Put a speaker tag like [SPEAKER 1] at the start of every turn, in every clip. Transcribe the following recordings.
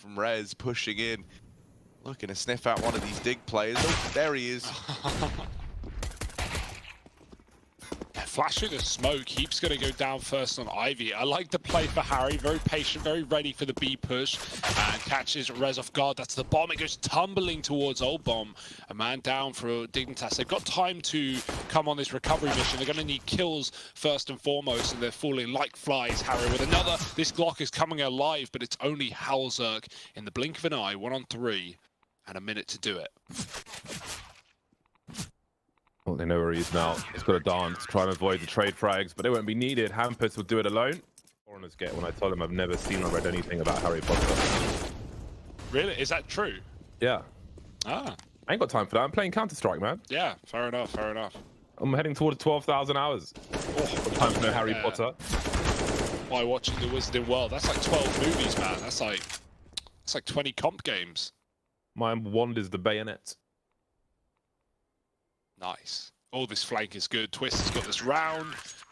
[SPEAKER 1] from Brehze, pushing in. Looking to sniff out one of these dig players. Oh, there he is.
[SPEAKER 2] Flash through the smoke. Heap's going to go down first on Ivy. I like the play for Harry. Very patient, very ready for the B push. And catches Brehze off guard. That's the bomb. It goes tumbling towards Old Bomb. A man down for Dignitas. They've got time to come on this recovery mission. They're going to need kills first and foremost. And they're falling like flies. Harry with another. This Glock is coming alive, but it's only hallzerk in the blink of an eye. 1-on-3. And a minute to do it.
[SPEAKER 3] Well, they know where he is now. He's got to dance, try and avoid the trade frags, but they won't be needed. Hampus will do it alone. Foreigners get when I told him I've never seen or read anything about Harry Potter.
[SPEAKER 2] Really? Is that true?
[SPEAKER 3] Yeah.
[SPEAKER 2] Ah.
[SPEAKER 3] I ain't got time for that. I'm playing Counter-Strike, man.
[SPEAKER 2] Yeah, fair enough, fair enough.
[SPEAKER 3] I'm heading towards 12,000 hours. Oh, time for no Harry Potter.
[SPEAKER 2] By watching the Wizarding World. That's like 12 movies, man. That's like 20 comp games.
[SPEAKER 3] My wand is the bayonet.
[SPEAKER 2] Nice. Oh, this flank is good. Twistzz has got this round.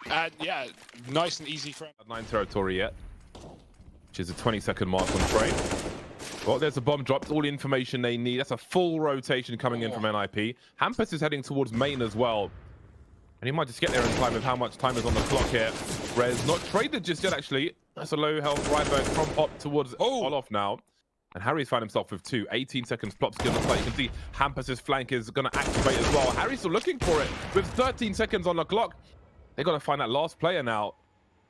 [SPEAKER 2] And yeah, nice and easy for him.
[SPEAKER 3] 9 territory yet, which is a 20-second mark on frame. Well, there's a bomb dropped. All the information they need. That's a full rotation coming in from NIP. Hampus is heading towards main as well. And he might just get there in time with how much time is on the clock here. Brehze not traded just yet, actually. That's a low health friberg from Pop towards Olof now. And Harry's found himself with 2. 18 seconds, Plopski on the play. You can see Hampus's flank is going to activate as well. Harry's still looking for it with 13 seconds on the clock. They got to find that last player now.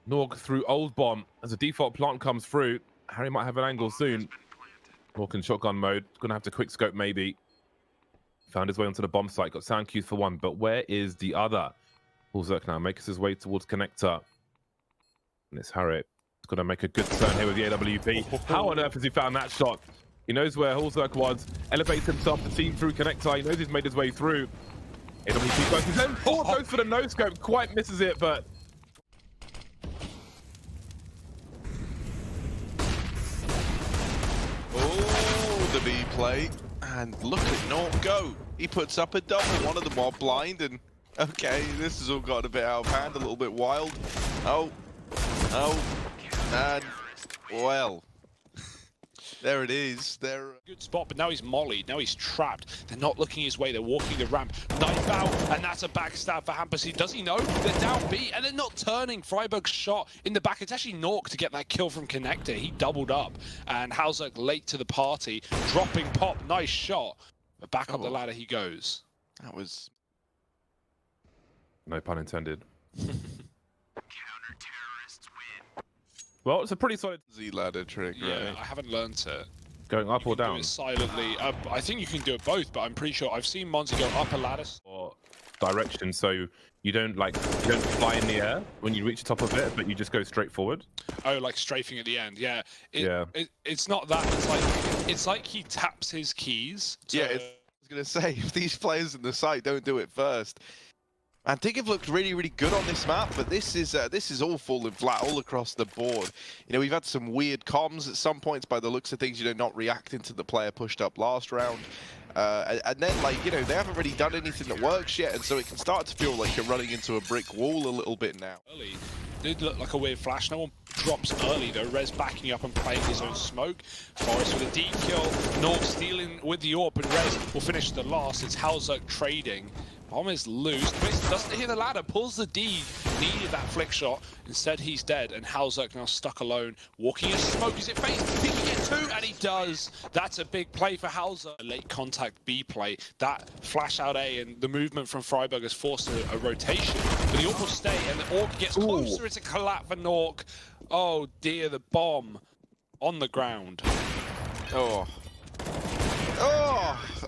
[SPEAKER 3] Norg through Old Bomb as a default plant comes through. Harry might have an angle soon. Norg in shotgun mode. Going to have to quick scope maybe. Found his way onto the bomb site. Got sound cues for one, but where is the other? hallzerk now makes his way towards connector. And it's Harry. Got to make a good turn here with the AWP. How on earth has he found that shot? He knows where hallzerk was. Elevates himself, the team through connector. He knows he's made his way through. AWP focuses in. Goes for the no scope. Quite misses it, but
[SPEAKER 1] oh, the B play. And look at North go. He puts up a double. One of them while blind, and okay, this has all got a bit out of hand, a little bit wild. Oh, and well, there it is.
[SPEAKER 2] Good spot, but now he's mollied. Now he's trapped. They're not looking his way. They're walking the ramp. Knife out, and that's a backstab for hampus. Does he know? They're down B, and they're not turning. friberg's shot in the back. It's actually Nork to get that kill from connector. He doubled up, and hallzerk late to the party, dropping Pop. Nice shot. But back up the ladder he goes.
[SPEAKER 1] That was
[SPEAKER 3] no pun intended. Well, it's a pretty solid
[SPEAKER 1] Z ladder trick, right?
[SPEAKER 2] Yeah, I haven't learned it.
[SPEAKER 3] Going up or down?
[SPEAKER 2] Do it silently. I think you can do it both, but I'm pretty sure I've seen Monty go up a ladder.
[SPEAKER 3] Or direction, so you don't fly in the air when you reach the top of it, but you just go straight forward.
[SPEAKER 2] Oh, like strafing at the end. Yeah. It's not that. It's like he taps his keys.
[SPEAKER 1] Yeah, I was gonna say, if these players in the site don't do it first. And Dig have looked really, really good on this map, but this is all falling flat all across the board. You know, we've had some weird comms at some points by the looks of things, you know, not reacting to the player pushed up last round. And then, like, you know, they haven't really done anything that works yet, and so it can start to feel like you're running into a brick wall a little bit now.
[SPEAKER 2] Early did look like a weird flash. No one drops early though. Rez backing up and playing his own smoke. Forest with a D kill. North stealing with the AWP, and Rez will finish the last. It's hallzerk trading. Bomb is loose. Twistzz doesn't hit the ladder, pulls the D. Needed that flick shot. Instead, he's dead, and hallzerk now stuck alone. Walking in smoke. Is it face? He can get two, and he does. That's a big play for hallzerk. A late contact B play. That flash out A, and the movement from friberg has forced a rotation. But the AWP will stay, and the AWP gets closer. It's a collapse for Nork. Oh dear, the bomb on the ground.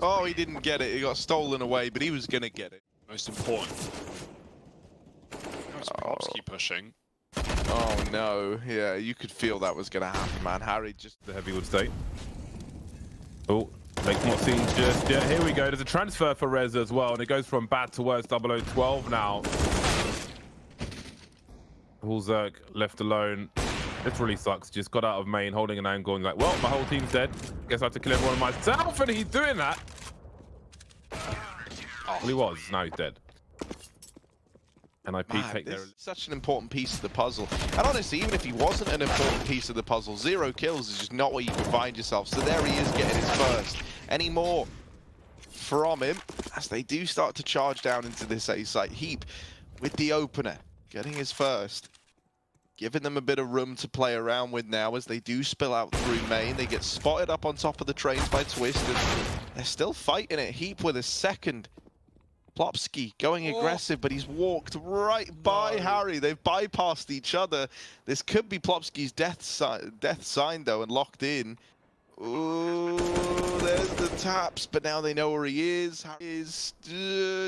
[SPEAKER 1] Oh, he didn't get it. He got stolen away, but he was going to get it.
[SPEAKER 2] Most important. That's Plopski pushing.
[SPEAKER 1] Oh, no. Yeah, you could feel that was going to happen, man. Harry just...
[SPEAKER 3] The heavy would stay. Oh, makes more scenes just yet. Here we go. There's a transfer for Brehze as well, and it goes from bad to worse. 0012 now. hallzerk left alone. This really sucks. Just got out of main, holding an angle, and like, well, my whole team's dead. Guess I have to kill everyone myself, and he's doing that. Oh, well, he was. Now he's dead. NIP take their...
[SPEAKER 1] Such an important piece of the puzzle. And honestly, even if he wasn't an important piece of the puzzle, 0 kills is just not where you can find yourself. So there he is getting his first. Any more from him as they do start to charge down into this A site. HEAP with the opener, getting his first. Giving them a bit of room to play around with now as they do spill out through main. They get spotted up on top of the trains by Twistzz, and they're still fighting it. HEAP with a second. Plopski going aggressive, but he's walked right by Harry. They've bypassed each other. This could be Plopski's death sign, though, and locked in. Ooh, there's the taps, but now they know where he is. Harry is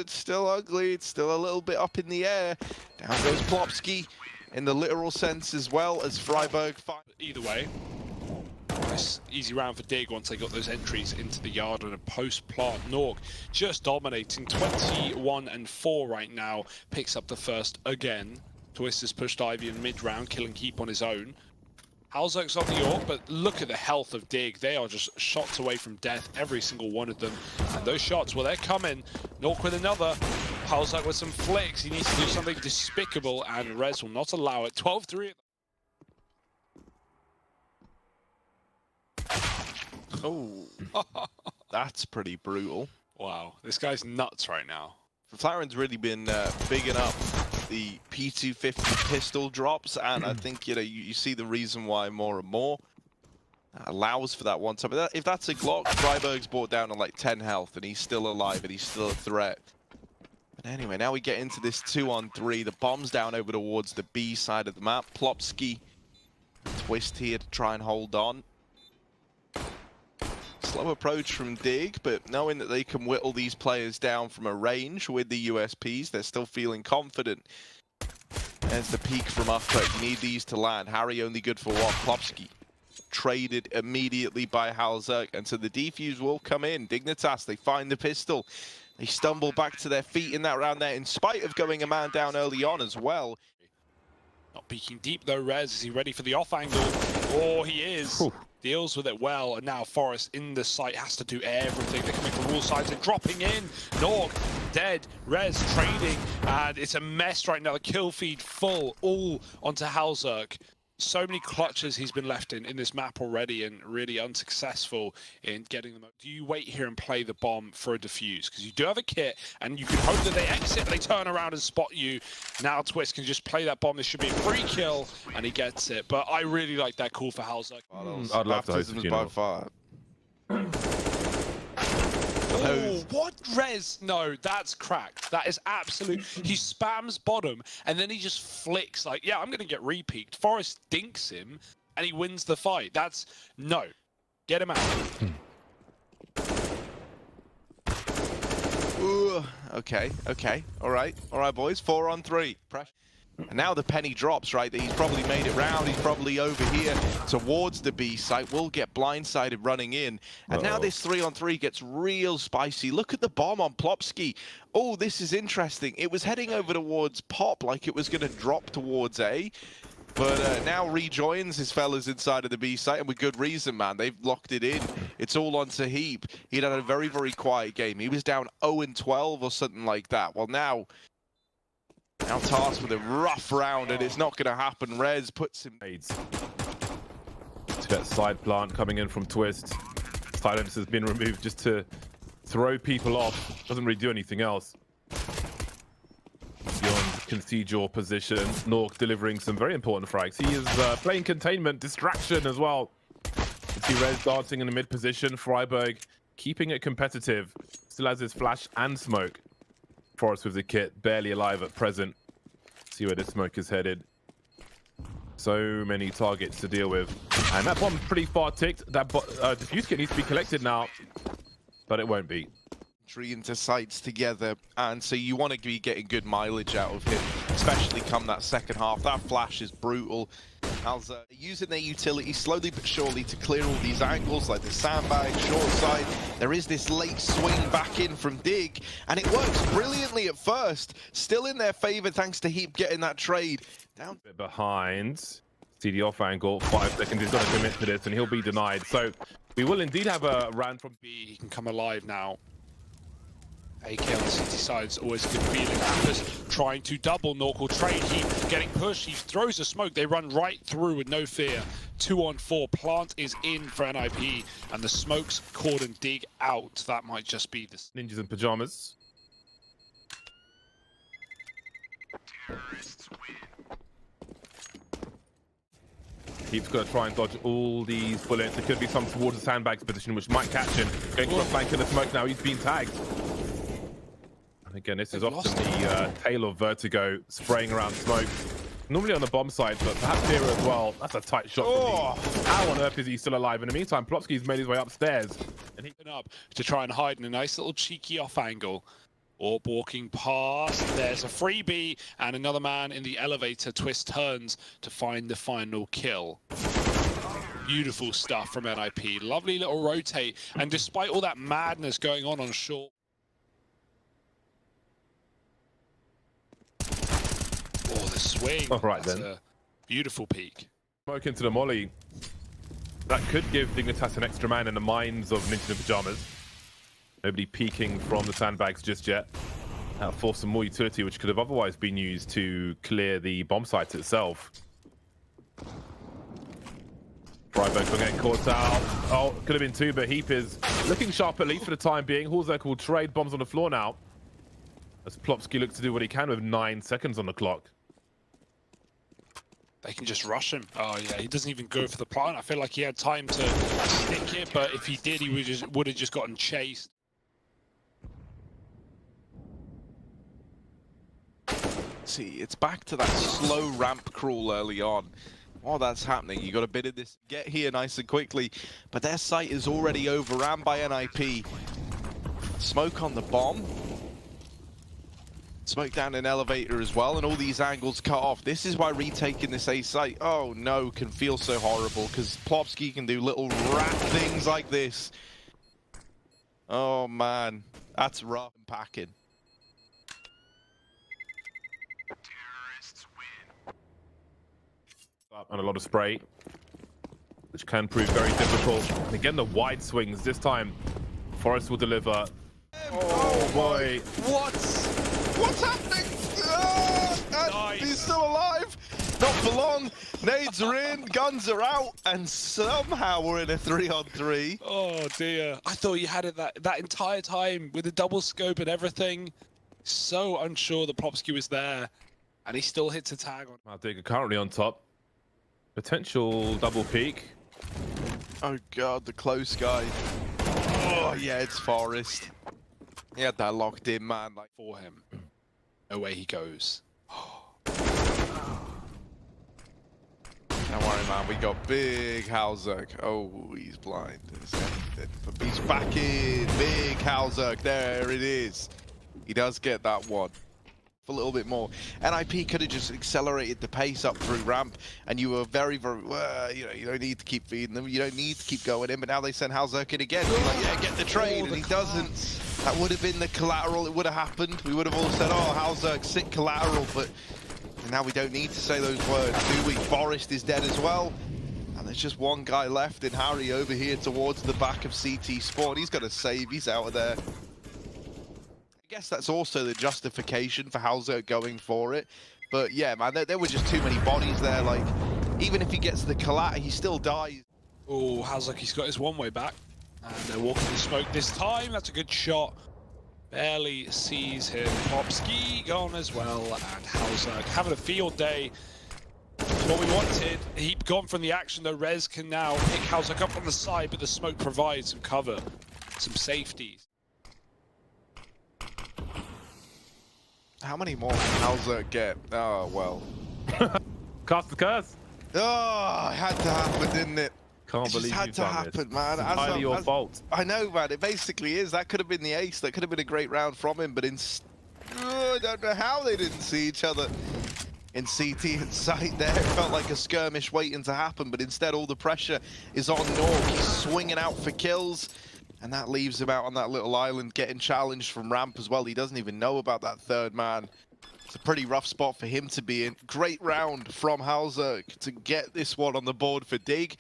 [SPEAKER 1] still ugly. It's still a little bit up in the air. Down goes Plopski in the literal sense as well as friberg.
[SPEAKER 2] Either way, nice easy round for Dig once they got those entries into the yard and a post-plant. nawwk just dominating, 21-4 right now, picks up the first again. Twistzz has pushed Ivy in mid-round, killing HEAP on his own. hallzerk's on the York, but look at the health of Dig. They are just shots away from death, every single one of them. And those shots, well, they're coming. nawwk with another. hallzerk with some flicks. He needs to do something despicable, and Rez will not allow it. 12-3.
[SPEAKER 1] Oh, that's pretty brutal.
[SPEAKER 2] Wow, this guy's nuts right now.
[SPEAKER 1] McLaren's really been bigging up the P250 pistol drops, and I think you see the reason why more and more. That allows for that one time. But if that's a Glock, friberg's brought down on like 10 health, and he's still alive, and he's still a threat. But anyway, now we get into this 2-on-3. The bomb's down over towards the B side of the map. Plopski, Twistzz here to try and hold on. Slow approach from Dig, but knowing that they can whittle these players down from a range with the USPs, they're still feeling confident. There's the peak from Upper. You need these to land. Harry only good for one. Plopski traded immediately by hallzerk, and so the defuse will come in. Dignitas, they find the pistol. They stumble back to their feet in that round there, in spite of going a man down early on as well.
[SPEAKER 2] Not peeking deep though, Rez. Is he ready for the off angle? Oh, he is. Ooh. Deals with it well, and now Forest in the site has to do everything. They're coming from all sides and dropping in. nawwk dead, Rez trading, and it's a mess right now. The kill feed full, all onto hallzerk. So many clutches he's been left in this map already, and really unsuccessful in getting them. Do you wait here and play the bomb for a defuse? Because you do have a kit, and you can hope that they exit, they turn around and spot you. Now Twistzz can just play that bomb. This should be a free kill, and he gets it. But I really like that call for hallzerk.
[SPEAKER 3] I'd love to host a
[SPEAKER 1] by far.
[SPEAKER 2] Oh, what? Rez? No, that's cracked. That is absolute. He spams bottom, and then he just flicks like, yeah, I'm going to get repeaked. Forest dinks him, and he wins the fight. That's... No. Get him out.
[SPEAKER 1] Ooh, okay. All right, boys. 4-on-3. Pressure. And now the penny drops, right? He's probably made it round. He's probably over here towards the B site. Will get blindsided running in. And now this 3-on-3 gets real spicy. Look at the bomb on Plopski. Oh, this is interesting. It was heading over towards Pop like it was going to drop towards A. But now rejoins his fellas inside of the B site, and with good reason, man. They've locked it in. It's all onto HEAP. He'd had a very, very quiet game. He was down 0-12 or something like that. Well, now tasked with a rough round, and it's not going to happen. Rez puts him...
[SPEAKER 3] To that side plant coming in from Twistzz. Silence has been removed just to throw people off. Doesn't really do anything else. Beyond concede your position. nawwk delivering some very important frags. He is playing containment, distraction as well. You see Rez dancing in the mid position. friberg keeping it competitive. Still has his flash and smoke. Forest with the kit, barely alive at present. See where this smoke is headed. So many targets to deal with. And that bomb's pretty far ticked. That defuse kit needs to be collected now, but it won't be.
[SPEAKER 1] Into sites together, and so you want to be getting good mileage out of him, especially come that second half. That flash is brutal. hallzerk using their utility slowly but surely to clear all these angles, like the sandbag, short side. There is this late swing back in from Dig, and it works brilliantly at first. Still in their favor thanks to HEAP getting that trade. Down
[SPEAKER 3] behind. See the off angle, 5 seconds. He's got to commit to this, and he'll be denied. So we will indeed have a round from
[SPEAKER 2] B. He can come alive now. AK on the city side is always a good feeling. hampus trying to double nawwk trade. He getting pushed. He throws a smoke. They run right through with no fear. 2-on-4. Plant is in for NIP, and the smokes cordon dig out. That might just be the
[SPEAKER 3] Ninjas in pajamas. Heap's got to try and dodge all these bullets. There could be some towards the sandbags position, which might catch him. Going to a flank in the smoke now. He's been tagged. And again, this is often the tail of Vertigo spraying around smoke. Normally on the bomb side, but perhaps here as well. That's a tight shot. How on earth is he still alive? In the meantime, Plopski's made his way upstairs. And
[SPEAKER 2] Heaping up to try and hide in a nice little cheeky off angle. Orb walking past, there's a freebie, and another man in the elevator. Twistzz turns to find the final kill. Beautiful stuff from NIP. Lovely little rotate, and despite all that madness going on short. Oh, the swing.
[SPEAKER 3] All right,
[SPEAKER 2] That's
[SPEAKER 3] then.
[SPEAKER 2] a beautiful peek.
[SPEAKER 3] Smoke into the molly. That could give Dignitas an extra man in the minds of Ninjas in Pajamas. Nobody peeking from the sandbags just yet. That'll force some more utility, which could have otherwise been used to clear the bomb site itself. friberg will get caught out. Oh, could have been two, but Heap is looking sharp at least for the time being. hallzerk will trade bombs on the floor now, as Plopski looks to do what he can with 9 seconds on the clock.
[SPEAKER 2] They can just rush him. Oh yeah, he doesn't even go for the plant. I feel like he had time to stick it, but if he did, he would have just gotten chased.
[SPEAKER 1] See, it's back to that slow ramp crawl early on. While that's happening, you got a bit of this get here nice and quickly, but their site is already overran by NIP. Smoke on the bomb. Smoke down an elevator as well, and all these angles cut off. This is why retaking this A site, oh no, can feel so horrible, because Plopski can do little rat things like this. Oh man, that's rough and packing.
[SPEAKER 3] And a lot of spray, which can prove very difficult. And again, the wide swings. This time, Forest will deliver. Oh boy.
[SPEAKER 1] What's happening?
[SPEAKER 2] Nice.
[SPEAKER 1] He's still alive. Not for long. Nades are in, guns are out, and somehow we're in a 3-on-3.
[SPEAKER 2] Oh dear. I thought you had it that entire time with the double scope and everything. So unsure that Plopski was there, and he still hits a tag on.
[SPEAKER 3] Digger currently on top. Potential double peak.
[SPEAKER 1] Oh god, the close guy. Oh yeah, it's Forest. He had that locked in, man. Like
[SPEAKER 2] For him. Away he goes.
[SPEAKER 1] Don't worry, man. We got big hallzerk. Oh, he's blind. But he's back in. Big hallzerk. There it is. He does get that one. A little bit more. NIP could have just accelerated the pace up through ramp, and you were very, very, you know, you don't need to keep feeding them. You don't need to keep going in, but now they send hallzerk in again. He's like, yeah, get the trade, and he doesn't. That would have been the collateral. It would have happened. We would have all said, oh, hallzerk, sick collateral, but now we don't need to say those words, do we? Forest is dead as well. And there's just one guy left in Harry over here towards the back of CT Spawn. He's got to save. He's out of there. I guess that's also the justification for hallzerk going for it. But yeah, man, there were just too many bodies there. Like, even if he gets the collat, he still dies.
[SPEAKER 2] Oh, hallzerk, he's got his one way back. And they're walking the smoke this time. That's a good shot. Barely sees him. Plopski gone as well. And hallzerk having a field day. That's what we wanted. Heap gone from the action, though. Rez can now pick hallzerk up on the side, but the smoke provides some cover, some safeties.
[SPEAKER 1] How many more can hallzerk get? Oh, well.
[SPEAKER 3] Cast the curse.
[SPEAKER 1] Oh, it had to happen, didn't it?
[SPEAKER 3] Can't
[SPEAKER 1] It
[SPEAKER 3] believe
[SPEAKER 1] just had
[SPEAKER 3] you've
[SPEAKER 1] to
[SPEAKER 3] done
[SPEAKER 1] happen,
[SPEAKER 3] this.
[SPEAKER 1] man.
[SPEAKER 3] It's entirely your fault.
[SPEAKER 1] I know, man. It basically is. That could have been the ace. That could have been a great round from him, but I don't know how they didn't see each other in CT and sight there. It felt like a skirmish waiting to happen, but instead all the pressure is on nawwk. He's swinging out for kills, and that leaves him out on that little island getting challenged from ramp as well. He doesn't even know about that third man. It's a pretty rough spot for him to be in. Great round from hallzerk to get this one on the board for Dig.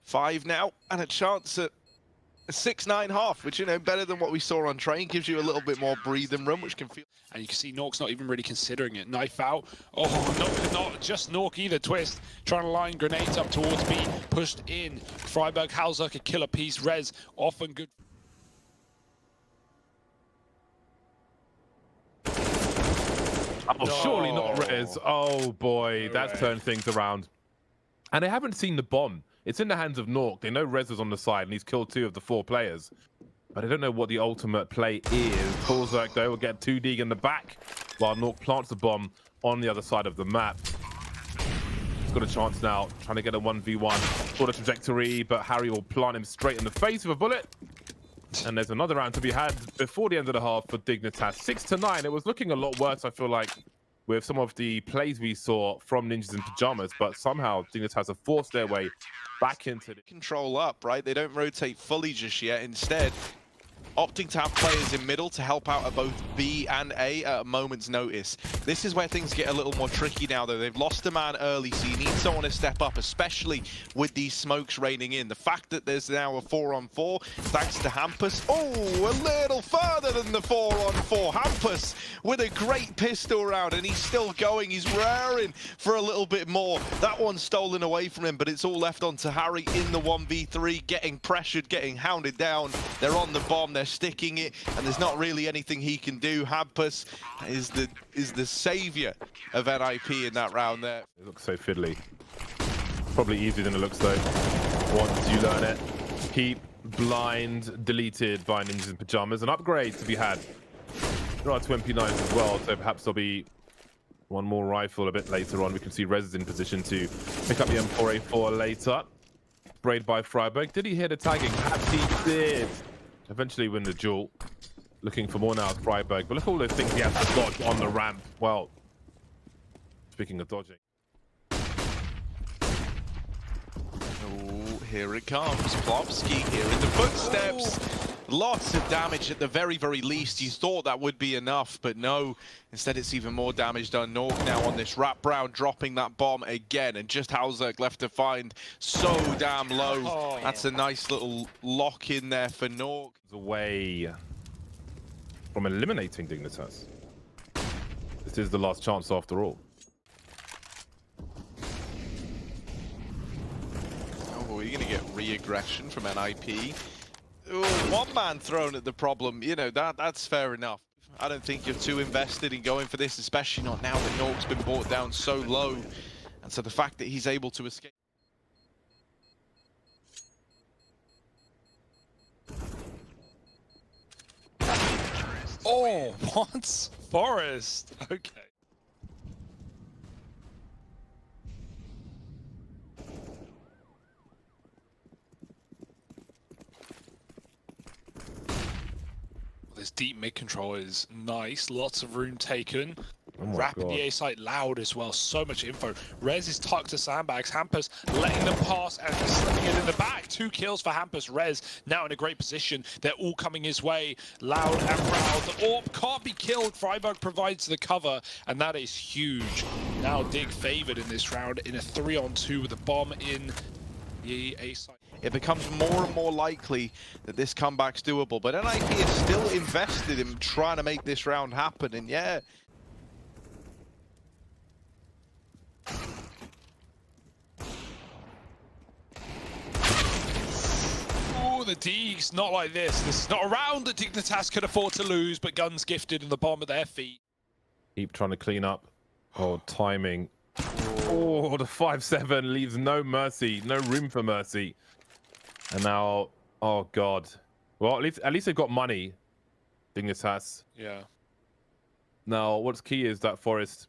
[SPEAKER 1] 5 now, and a chance at 6-9 half, which, you know, better than what we saw on train, gives you a little bit more breathing room, which can feel.
[SPEAKER 2] And you can see nawwk's not even really considering it. Knife out. Oh, not just nawwk either. Twistzz trying to line grenades up towards B, pushed in. friberg, hallzerk, a killer piece. Brehze, often good.
[SPEAKER 3] Oh, surely not Brehze. Oh boy, that's turned things around. And they haven't seen the bomb. It's in the hands of nawwk. They know Brehze is on the side and he's killed 2 of the 4 players. But I don't know what the ultimate play is. hallzerk, though, will get 2 dig in the back while nawwk plants the bomb on the other side of the map. He's got a chance now, trying to get a 1v1 sort of trajectory, but Harry will plant him straight in the face with a bullet. And there's another round to be had before the end of the half for Dignitas. 6-9. It was looking a lot worse, I feel like, with some of the plays we saw from Ninjas in Pajamas, but somehow Dignitas have forced their way back into the
[SPEAKER 1] control up, right? They don't rotate fully just yet. Instead, opting to have players in middle to help out at both B and A at a moment's notice. This is where things get a little more tricky now, though. They've lost a man early, so you need someone to step up, especially with these smokes raining in. The fact that there's now a 4-on-4, thanks to hampus. Oh, a little further than the 4-on-4. hampus with a great pistol round, and he's still going. He's raring for a little bit more. That one's stolen away from him, but it's all left onto Harry in the 1v3, getting pressured, getting hounded down. They're on the bomb. They're sticking it, and there's not really anything he can do. hampus is the savior of NIP in that round there.
[SPEAKER 3] It looks so fiddly. Probably easier than it looks though. Once you learn it. HEAP, blind, deleted by Ninjas in Pajamas. An upgrade to be had. There are 29s as well, so perhaps there'll be one more rifle a bit later on. We can see Brehze in position to pick up the M4A4 later. Sprayed by friberg. Did he hear the tagging? Perhaps he did. Eventually win the duel. Looking for more now at friberg, but look at all those things he has to dodge on the ramp. Well, speaking of dodging.
[SPEAKER 1] Oh, here it comes. Plopski here in the footsteps. Lots of damage at the very, very least. You thought that would be enough, but no. Instead, it's even more damage done. nawwk now on this wrap round, dropping that bomb again, and just hallzerk left to find so damn low. That's a nice little lock in there for nawwk.
[SPEAKER 3] Away from eliminating Dignitas. This is the last chance after all.
[SPEAKER 1] Oh, you're going to get re-aggression from NIP. Ooh, one man thrown at the problem, you know, that's fair enough. I don't think you're too invested in going for this, especially not now that nawwk's been brought down so low. And so the fact that he's able to escape.
[SPEAKER 2] Oh, what? Forest. Okay. This deep mid control is nice. Lots of room taken. Rapid the A site loud as well. So much info. Brehze is tucked to sandbags. hampus letting them pass and slipping it in the back. 2 kills for hampus. Brehze now in a great position. They're all coming his way. Loud and proud. The AWP can't be killed. friberg provides the cover, and that is huge. Now Dig favored in this round in a 3-on-2 with a bomb in the A site.
[SPEAKER 1] It becomes more and more likely that this comeback's doable, but NIP is still invested in trying to make this round happen, and yeah.
[SPEAKER 2] Oh, the Deags, not like this. This is not a round that Dignitas could afford to lose, but guns gifted and the bomb at their feet.
[SPEAKER 3] Keep trying to clean up. Oh, timing. Oh, the 5-7 leaves no mercy, no room for mercy. And now, oh god. Well, at least they've got money. Dignitas.
[SPEAKER 2] Yeah.
[SPEAKER 3] Now, what's key is that Forest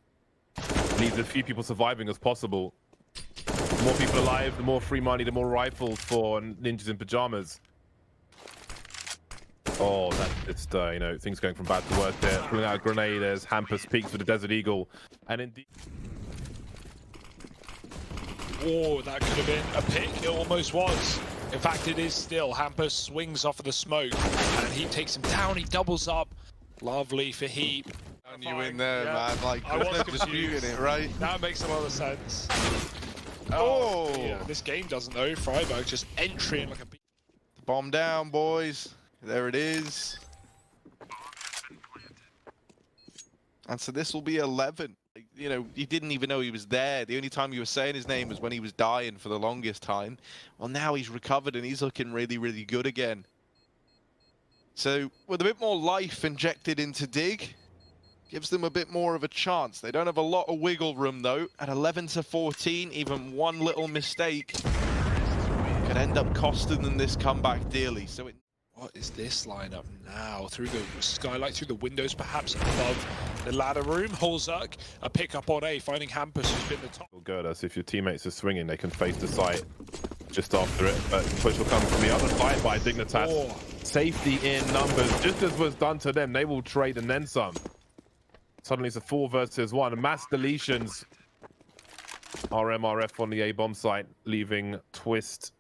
[SPEAKER 3] needs as few people surviving as possible. The more people alive, the more free money, the more rifles for Ninjas in Pajamas. Oh, it's you know, things going from bad to worse there. Pulling out a grenade as hampus peeks with the Desert Eagle, and indeed.
[SPEAKER 2] Oh, that could have been a pick. It almost was. In fact, it is still. hampus swings off of the smoke, and HEAP takes him down. He doubles up. Lovely for HEAP.
[SPEAKER 1] You in there, man. Like, there's no disputing it, right?
[SPEAKER 2] That makes a lot of sense.
[SPEAKER 1] Oh!
[SPEAKER 2] Yeah, this game doesn't though. friberg just entering like a...
[SPEAKER 1] Bomb down, boys. There it is. And so this will be 11. You know, you didn't even know he was there. The only time you were saying his name was when he was dying for the longest time. Well, now he's recovered and he's looking really, really good again. So with a bit more life injected into Dig, gives them a bit more of a chance. They don't have a lot of wiggle room though. At 11-14, even one little mistake could end up costing them this comeback dearly. So
[SPEAKER 2] what is this lineup now? Through the skylight, through the windows, perhaps above the ladder room. hallzerk, a pickup on A, finding hampus, who's been the top.
[SPEAKER 3] Good, so if your teammates are swinging, they can face the site just after it. But push will come from the other side by Dignitas.
[SPEAKER 2] Oh. Safety
[SPEAKER 3] In numbers, just as was done to them, they will trade and then some. Suddenly it's a 4 versus 1. Mass deletions. RMRF on the A bomb site, leaving Twistzz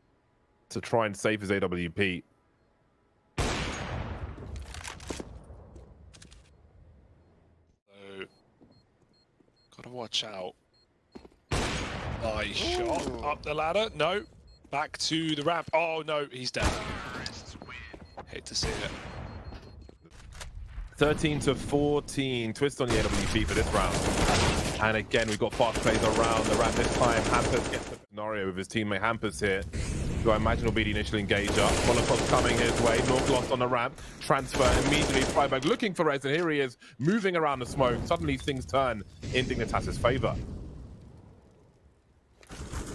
[SPEAKER 3] to try and save his AWP.
[SPEAKER 2] Gotta watch out. Nice shot. Up the ladder. No. Back to the ramp. Oh no, he's down. Hate to see it.
[SPEAKER 3] 13-14. Twistzz on the AWP for this round. And again, we've got fast plays around the ramp. This time, hampus gets the scenario with his teammate hampus here, who I imagine will be the initial engager. Molotov coming his way. North lost on the ramp. Transfer immediately. friberg looking for Brehze, and here he is, moving around the smoke. Suddenly things turn in Dignitas' favor.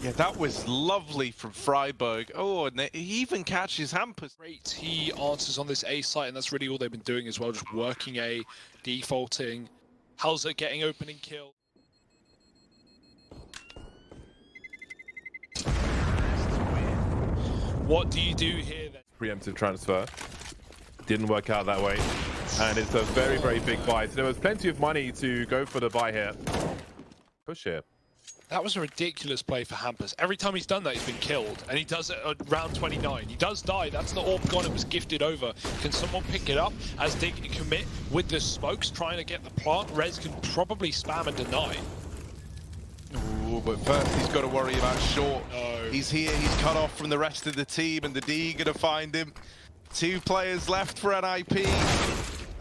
[SPEAKER 1] yeah, that was lovely from friberg. Oh, and he even catches hampus.
[SPEAKER 2] Great. He answers on this A site, and that's really all they've been doing as well, just working A, defaulting. hallzerk getting opening kill. What do you do here then?
[SPEAKER 3] Preemptive transfer. Didn't work out that way. And it's a very, very big buy. So there was plenty of money to go for the buy here. Push here.
[SPEAKER 2] That was a ridiculous play for hampus. Every time he's done that, he's been killed. And he does it at round 29. He does die. That's the orb gone. It was gifted over. Can someone pick it up as Dig commit with the smokes, trying to get the plant? Brehze can probably spam and deny.
[SPEAKER 1] Ooh, but first he's got to worry about short.
[SPEAKER 2] No.
[SPEAKER 1] He's here, he's cut off from the rest of the team, and the D gonna find him. 2 players left for an IP.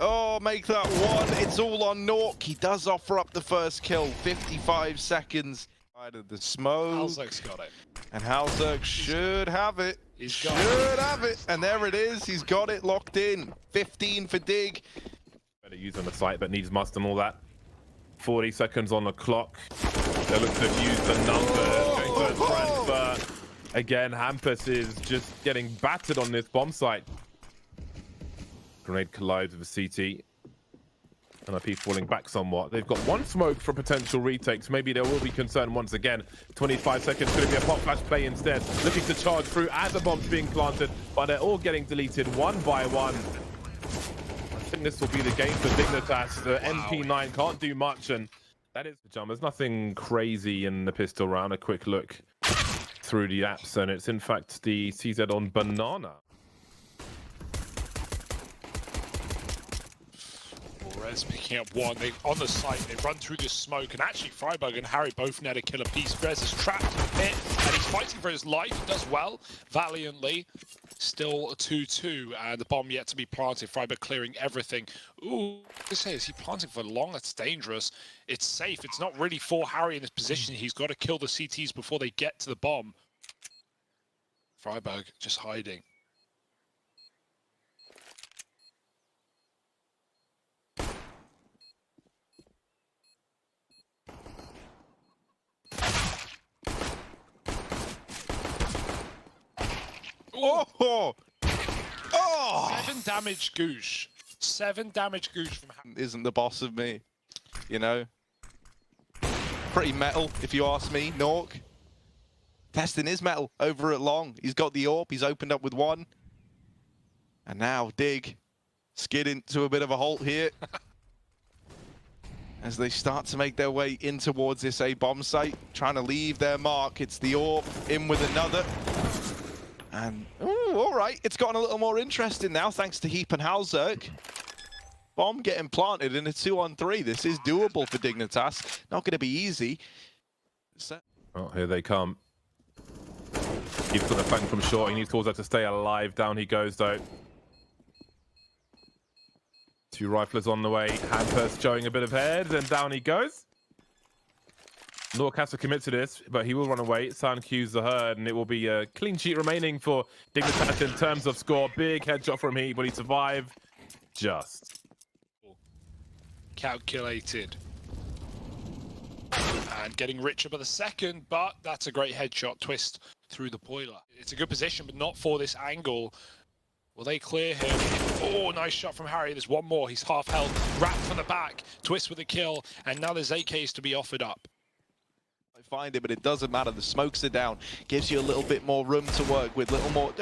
[SPEAKER 1] Oh, make that one. It's all on nawwk. He does offer up the first kill. 55 seconds. Out of the smoke.
[SPEAKER 2] hallzerk's got it.
[SPEAKER 1] And hallzerk should have it.
[SPEAKER 2] He's got
[SPEAKER 1] should have it. And there it is. He's got it locked in. 15 for Dig.
[SPEAKER 3] Better use on the site, but needs must and all that. 40 seconds on the clock. They look to have used the numbers. Going to transfer. Again, hampus is just getting battered on this bomb site. Grenade collides with a CT. NIP falling back somewhat. They've got 1 smoke for potential retakes. Maybe there will be concern once again. 25 seconds. Could it be a pop flash play instead? Looking to charge through as the bomb's being planted, but they're all getting deleted one by one. I think this will be the game for Dignitas. The MP9 can't do much, and that is the jump. There's nothing crazy in the pistol round. A quick look through the apps, and it's in fact the CZ on banana.
[SPEAKER 2] Brehze picking up 1. They on the site. They run through this smoke, and actually friberg and Harry both net a kill apiece. Brehze is trapped in the pit, and he's fighting for his life. He does well, valiantly. Still a 2-2, and the bomb yet to be planted. friberg clearing everything. Ooh, this is he planting for long? That's dangerous. It's safe. It's not really for Harry in this position. He's got to kill the CTs before they get to the bomb. friberg just hiding.
[SPEAKER 1] Oh! Oh!
[SPEAKER 2] 7 damage goosh. 7 damage goosh from hampus.
[SPEAKER 1] Isn't the boss of me, you know? Pretty metal, if you ask me, nawwk. Testing his metal over at long. He's got the orb, he's opened up with 1. And now Dig skidding to a bit of a halt here. As they start to make their way in towards this A bomb site, trying to leave their mark. It's the orb, in with another. And, ooh, all right, it's gotten a little more interesting now, thanks to HEAP and hallzerk. Bomb getting planted in a 2-on-3. This is doable for Dignitas. Not going to be easy.
[SPEAKER 3] Oh, here they come. He's got the flank from short. He needs Coldzera to stay alive. Down he goes, though. Two riflers on the way. hampus showing a bit of head, and down he goes. nawwk has to commit to this, but he will run away. Sound cues the herd, and it will be a clean sheet remaining for Dignitas in terms of score. Big headshot from HEAP, but he survived just.
[SPEAKER 2] Calculated. And getting richer by the second, but that's a great headshot. Twistzz through the boiler. It's a good position, but not for this angle. Will they clear him? Oh, nice shot from Harry. There's one more. He's half health. Wrapped from the back. Twistzz with a kill. And now there's AKs to be offered up.
[SPEAKER 1] Find it, but it doesn't matter. The smokes are down. Gives you a little bit more room to work with. Little more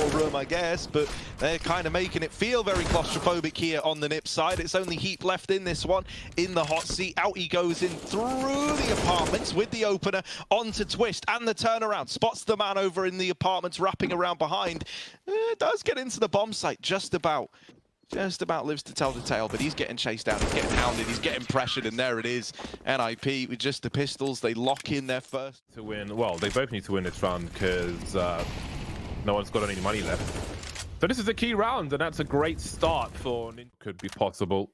[SPEAKER 1] room, I guess. But they're kind of making it feel very claustrophobic here on the NIP side. It's only HEAP left in this one. In the hot seat. Out he goes in through the apartments with the opener onto Twistzz. And the turnaround. Spots the man over in the apartments wrapping around behind. Does get into the bomb site just about. Just about lives to tell the tale, but he's getting chased down, he's getting hounded, he's getting pressured, and there it is. NIP with just the pistols, they lock in their first.
[SPEAKER 3] To win, well, they both need to win this round because no one's got any money left. So this is a key round, and that's a great start for Ninja. Could be possible.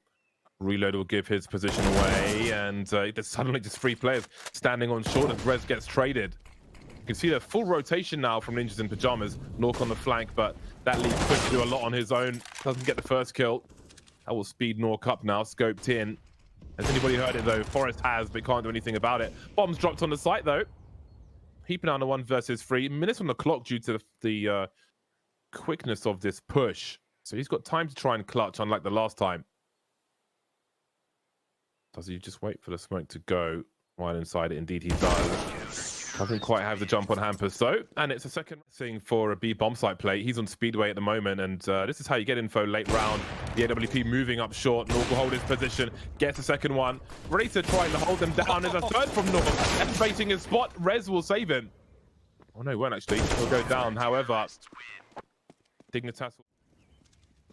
[SPEAKER 3] Reload will give his position away, and there's suddenly just 3 players standing on short as Brehze gets traded. You can see the full rotation now from Ninjas in Pajamas. nawwk on the flank, but that leaves Twistzz to do a lot on his own. Doesn't get the first kill. That will speed nawwk up now, scoped in. Has anybody heard it though? Forest has, but can't do anything about it. Bombs dropped on the site though. HEAP down to 1 versus 3. Minutes on the clock due to the quickness of this push. So he's got time to try and clutch, unlike the last time. Does he just wait for the smoke to go right inside it? Indeed he does. Doesn't quite have the jump on hampus though, and it's a second thing for a B bomb site play. He's on speedway at the moment, and this is how you get info late round. The AWP moving up short. nawwk will hold his position, gets a second one. Brehze trying to hold them down. There's a third from nawwk, activating his spot. Brehze will save him. Oh no, he won't actually. He'll go down. However, Dignitas.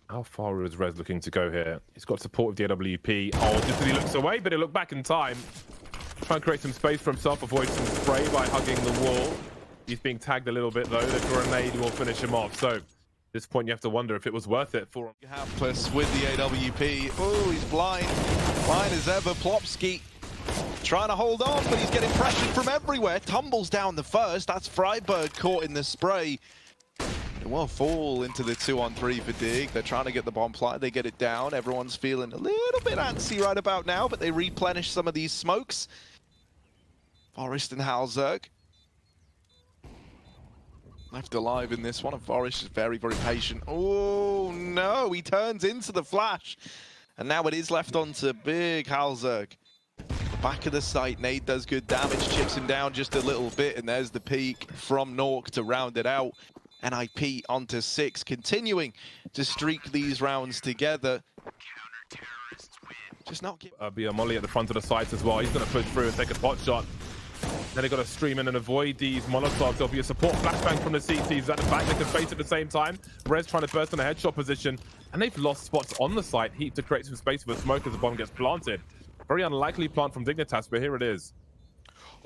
[SPEAKER 3] How far is Brehze looking to go here? He's got support with the AWP. Oh, just as he looks away, but he'll look back in time. Try and create some space for himself, avoid some spray by hugging the wall. He's being tagged a little bit though. The grenade will finish him off. So at this point you have to wonder if it was worth it for him.
[SPEAKER 1] hampus with the AWP. Oh, he's blind. Blind as ever. Plopski trying to hold on, but he's getting pressured from everywhere. Tumbles down the first. That's friberg caught in the spray. It will fall into the 2-on-3 for Dig. They're trying to get the bomb planted. They get it down. Everyone's feeling a little bit antsy right about now, but they replenish some of these smokes. Forest and hallzerk left alive in this one, and Forest is very, very patient. Oh no, he turns into the flash, and now it is left onto big hallzerk. Back of the site, nade does good damage, chips him down just a little bit, and there's the peak from nawwk to round it out. NIP onto 6, continuing to streak these rounds together. Just not give.
[SPEAKER 3] Be a molly at the front of the sites as well. He's going to push through and take a pot shot. Then they've got to stream in and avoid these monologues. There'll be a support flashbang from the CTs at the back. They can face at the same time. Brehze trying to burst on a headshot position. And they've lost spots on the site. HEAP to create some space for the smoke as the bomb gets planted. Very unlikely plant from Dignitas, but here it is.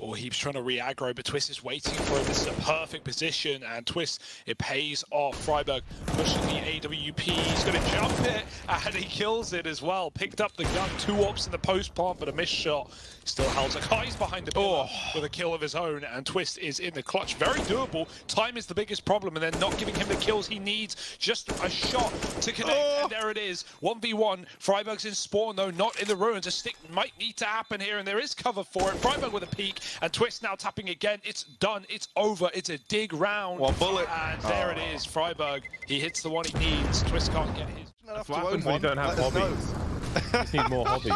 [SPEAKER 2] Oh, HEAP's trying to re-aggro, but Twistzz is waiting for him. This is a perfect position, and Twistzz, it pays off. friberg pushing the AWP. He's going to jump it, and he kills it as well. Picked up the gun, 2 ops in the post plant, but a missed shot. Still hallzerk. Oh, he's behind the pillar with a kill of his own, and Twistzz is in the clutch. Very doable. Time is the biggest problem, and they're not giving him the kills he needs. Just a shot to connect, and there it is. 1v1. friberg's in spawn, though, not in the ruins. A stick might need to happen here, and there is cover for it. friberg with a peek. And Twistzz now tapping again. It's done. It's over. It's a dig round.
[SPEAKER 1] One bullet.
[SPEAKER 2] And there it is. friberg. He hits the one he needs. Twistzz can't get his.
[SPEAKER 3] That's what happens when you don't have hobbies. You just need more hobbies.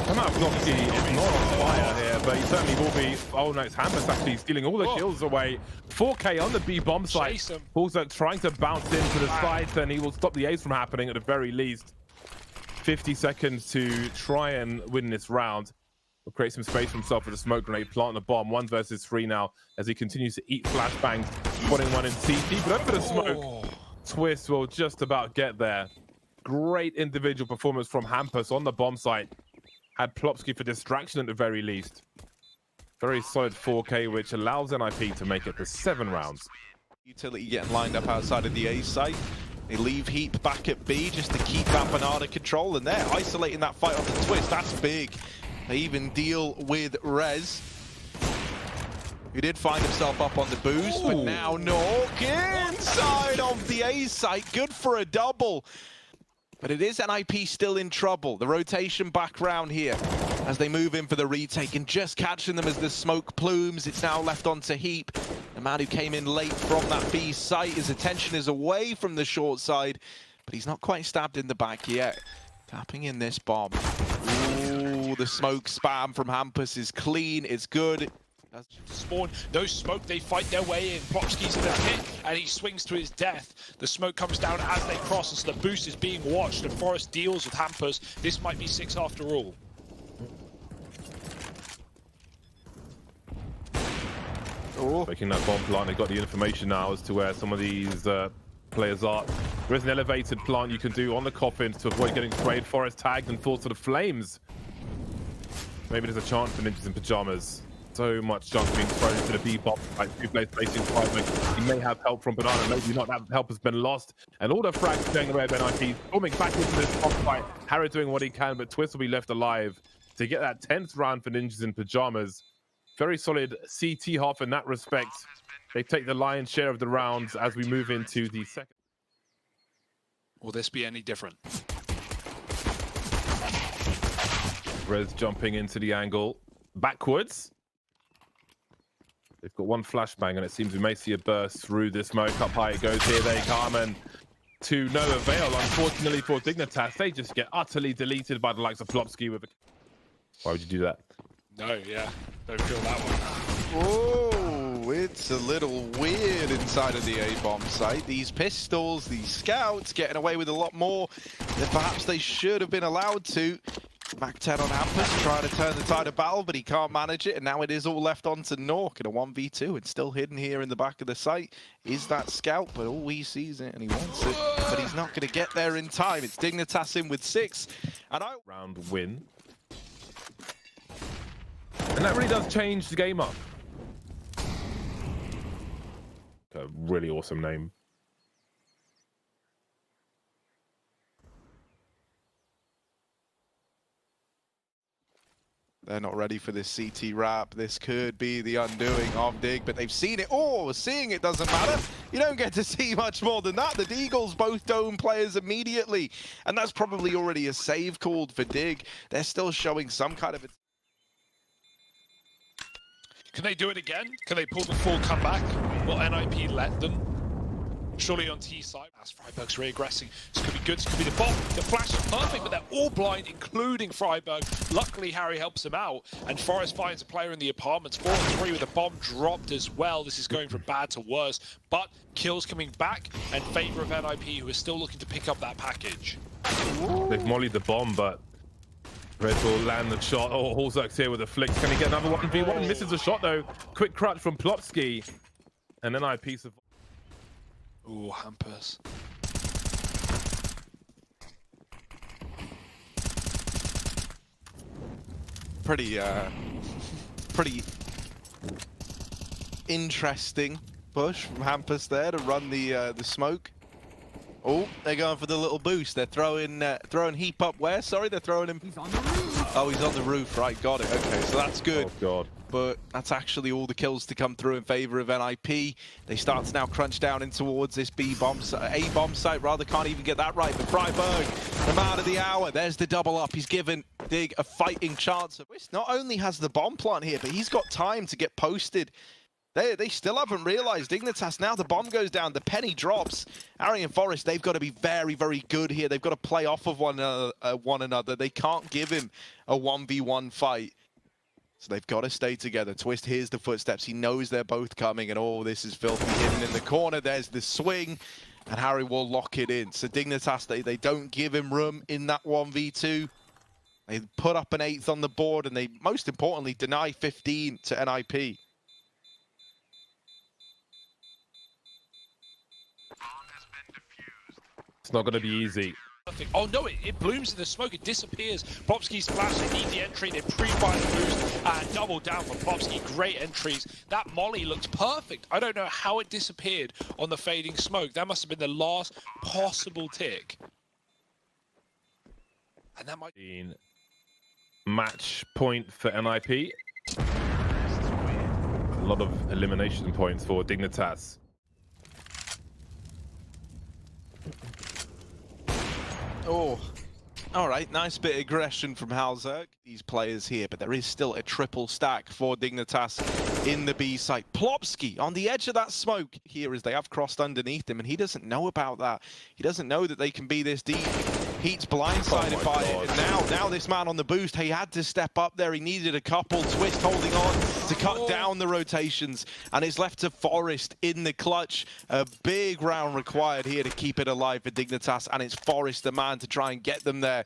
[SPEAKER 3] Somehow Plopski is not on fire here, but he certainly will be. Oh no, it's hampus actually stealing all the kills away. 4K on the B bomb site. Also trying to bounce into the site, and he will stop the ace from happening at the very least. 50 seconds to try and win this round. Will create some space for himself with a smoke grenade, planting the bomb. 1 versus 3 now as he continues to eat flashbangs, putting one in CT, but over the smoke. Twistzz will just about get there. Great individual performance from hampus on the bomb site. Had Plopski for distraction at the very least. Very solid 4K, which allows NIP to make it to 7 rounds.
[SPEAKER 1] Utility getting lined up outside of the A site. They leave HEAP back at B just to keep that banana control, and they're isolating that fight onto Twistzz. That's big. They even deal with Brehze, who did find himself up on the boost, but now nawwk inside of the A site. Good for a double. But it is NIP still in trouble. The rotation back round here as they move in for the retake, and just catching them as the smoke plumes. It's now left onto HEAP. The man who came in late from that B site, his attention is away from the short side, but he's not quite stabbed in the back yet. Tapping in this bomb. Ooh, the smoke spam from hampus is clean, it's good.
[SPEAKER 2] Spawn, those smoke, they fight their way in. Plopski's in the pit, and he swings to his death. The smoke comes down as they cross, and so the boost is being watched, and Forest deals with hampus. This might be 6 after all.
[SPEAKER 3] Making that bomb plant, they got the information now as to where some of these players are. There is an elevated plant you can do on the coffins to avoid getting sprayed. Forest tagged and falls to the flames. Maybe there's a chance for ninjas in pajamas. So much junk being thrown into the B bomb. Like 2 players facing friberg. He may have help from banana, maybe not. That help has been lost. And all the frags going away of NIP, storming back into this bomb fight. Harry doing what he can, but Twistzz will be left alive to get that 10th round for ninjas in pajamas. Very solid CT half in that respect. They take the lion's share of the rounds as we move into the second.
[SPEAKER 2] Will this be any different?
[SPEAKER 3] Brehze jumping into the angle. Backwards. They've got one flashbang, and it seems we may see a burst through the smoke. Up high it goes. Here they come, and to no avail, unfortunately for Dignitas. They just get utterly deleted by the likes of Plopski with a... Why would you do that?
[SPEAKER 2] No, yeah. Don't feel that one.
[SPEAKER 1] Oh, it's a little weird inside of the A-bomb site. These pistols, these scouts getting away with a lot more than perhaps they should have been allowed to. Mac 10 on hampus trying to turn the tide of battle, but he can't manage it, and now it is all left onto nawwk in a 1v2, and still hidden here in the back of the site is that scout, but all he sees it and he wants it, but he's not going to get there in time. It's Dignitas in with 6, and
[SPEAKER 3] round win. And that really does change the game up. A really awesome name.
[SPEAKER 1] They're not ready for this CT wrap. This could be the undoing of Dig, but they've seen it. Oh, seeing it doesn't matter. You don't get to see much more than that. The deagles both dome players immediately, and that's probably already a save called for Dig. They're still showing some kind of...
[SPEAKER 2] Can they do it again? Can they pull the full comeback? Will NIP let them? Surely on T side, as friberg's reaggressing. This could be good, this could be the bomb. The flash is perfect, but they're all blind, including friberg. Luckily, Harry helps him out, and Forest finds a player in the apartments. 4-3 with a bomb dropped as well. This is going from bad to worse, but kills coming back in favor of NIP, who is still looking to pick up that package.
[SPEAKER 3] They've mollied the bomb, but Brehze will land the shot. Oh, hallzerk's here with a flick. Can he get another 1v1? Misses the shot, though. Quick crutch from Plopski, and then NIP survives.
[SPEAKER 2] Ooh, hampus.
[SPEAKER 1] Pretty interesting push from hampus there to run the smoke. Oh, they're going for the little boost. They're throwing HEAP up where? Sorry, they're throwing him.
[SPEAKER 4] He's on the roof.
[SPEAKER 1] Oh, he's on the roof. Right, got it. Okay, so that's good.
[SPEAKER 3] Oh God.
[SPEAKER 1] But that's actually all the kills to come through in favor of NIP. They start to now crunch down in towards this A-bomb site, rather. Can't even get that right. But friberg, the man of the hour. There's the double up. He's given Dig a fighting chance. Not only has the bomb plant here, but he's got time to get posted. They still haven't realized Dignitas. Now the bomb goes down, the penny drops. Harry and Forest, they've got to be very, very good here. They've got to play off of one another. They can't give him a 1v1 fight. So they've got to stay together. Twistzz hears the footsteps. He knows they're both coming, and oh, this is filthy. Hidden in the corner, there's the swing, and Harry will lock it in. So Dignitas, they don't give him room in that 1v2. They put up an 8th on the board, and they, most importantly, deny 15 to NIP.
[SPEAKER 3] It's not going to be easy.
[SPEAKER 2] perfect. Oh no, it blooms in the smoke, it disappears. Plopski's flash, they need the entry, they pre-buy the boost, and double down for Plopski. Great entries. That molly looked perfect. I don't know how it disappeared on the fading smoke. That must have been the last possible tick. And that might
[SPEAKER 3] be match point for NIP. A lot of elimination points for Dignitas.
[SPEAKER 1] Oh, all right. Nice bit of aggression from hallzerk. These players here, but there is still a triple stack for Dignitas in the B site. Plopski on the edge of that smoke here as they have crossed underneath him, and he doesn't know about that. He doesn't know that they can be this deep. Heat's blindsided by it, and now this man on the boost, he had to step up there. He needed a couple. Twistzz holding on to cut down the rotations, and it's left to f0rest in the clutch. A big round required here to keep it alive for Dignitas, and it's f0rest the man to try and get them there.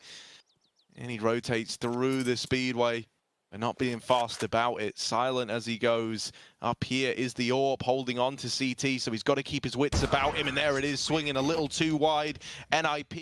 [SPEAKER 1] And he rotates through the speedway, and not being fast about it. Silent as he goes. Up here is the AWP holding on to CT, so he's got to keep his wits about him, and there it is, swinging a little too wide. NIP.